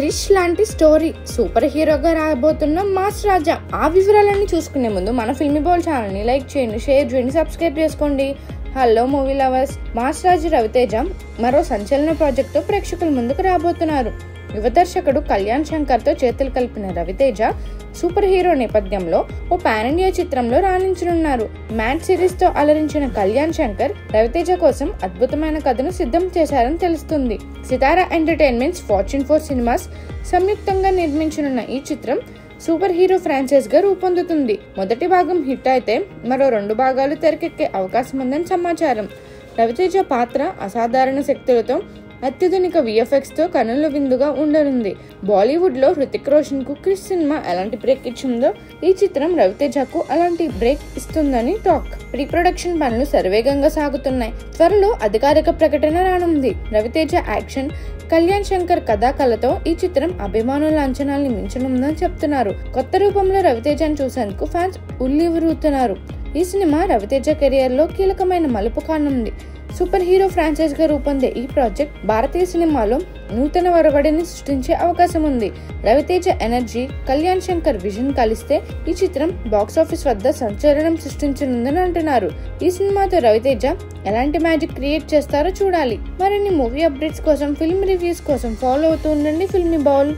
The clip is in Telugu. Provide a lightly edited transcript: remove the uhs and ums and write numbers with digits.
క్రిష్ లాంటి స్టోరీ, సూపర్ హీరోగా రాబోతున్న మాస్ రాజా. ఆ వివరాలన్నీ చూసుకునే ముందు మన ఫిల్మీ బౌల్ ఛానల్ ని లైక్ చేయండి, షేర్ చేయండి, సబ్స్క్రైబ్ చేసుకోండి. హలో మూవీ లవర్స్, మాస్ రాజు రవితేజ మరో సంచలన ప్రాజెక్ట్ తో ప్రేక్షకుల ముందుకు రాబోతున్నారు. యువ దర్శకుడు కళ్యాణ్ శంకర్ తో చేతులు కలిపిన రవితేజ సూపర్ హీరో నేపథ్యంలో ఓ పాన్ ఇండియా చిత్రంలో రాణించనున్నారు. మ్యాట్ సిరీస్ తో అలరించిన కళ్యాణ్ శంకర్ రవితేజ కోసం అద్భుతమైన కథను సిద్ధం చేశారని తెలుస్తుంది. సితారా ఎంటర్టైన్మెంట్స్, ఫార్చ్యూన్ 4 సినిమాస్ సంయుక్తంగా నిర్మించనున్న ఈ చిత్రం సూపర్ హీరో ఫ్రాంచైజ్ గా రూపొందుతుంది. మొదటి భాగం హిట్ అయితే మరో 2 భాగాలు తెరకెక్కే అవకాశం ఉందని సమాచారం. రవితేజ పాత్ర అసాధారణ శక్తులతో, అత్యాధునిక విఎఫ్ఎక్స్ తో కనుల విందుగా ఉండనుంది. బాలీవుడ్ లో హృతిక్ రోషన్ కు క్రిష్ సినిమా ఎలాంటి బ్రేక్ ఇచ్చిందో ఈ చిత్రం రవితేజకు అలాంటి బ్రేక్ ఇస్తుందని టాక్. ప్రీ ప్రొడక్షన్ పనులు శరవేగంగా సాగుతున్నాయి. త్వరలో అధికారిక ప్రకటన రానుంది. రవితేజ యాక్షన్, కళ్యాణ్ శంకర్ కథాకళతో ఈ చిత్రం అభిమానుల అంచనాల్ని మించనుందని చెప్తున్నారు. కొత్త రూపంలో రవితేజను చూసేందుకు ఫ్యాన్స్ ఉల్లివరుతున్నారు. ఈ సినిమా రవితేజ కెరియర్ లో కీలకమైన మలుపు కానుంది. సూపర్ హీరో ఫ్రాంచైజ్ గా రూపొందే ఈ ప్రాజెక్ట్ భారతీయ సినిమాలో నూతన ఒరవడిని సృష్టించే అవకాశం ఉంది. రవితేజ ఎనర్జీ, కళ్యాణ్ శంకర్ విజన్ కలిస్తే ఈ చిత్రం బాక్సాఫీస్ వద్ద సంచలనం సృష్టించనుందని అంటున్నారు. ఈ సినిమాతో రవితేజ ఎలాంటి మ్యాజిక్ క్రియేట్ చేస్తారో చూడాలి. మరిన్ని మూవీ అప్డేట్స్ కోసం, ఫిల్మ్ రివ్యూస్ కోసం ఫాలో అవుతూ ఉండండి ఫిల్మీ బౌల్.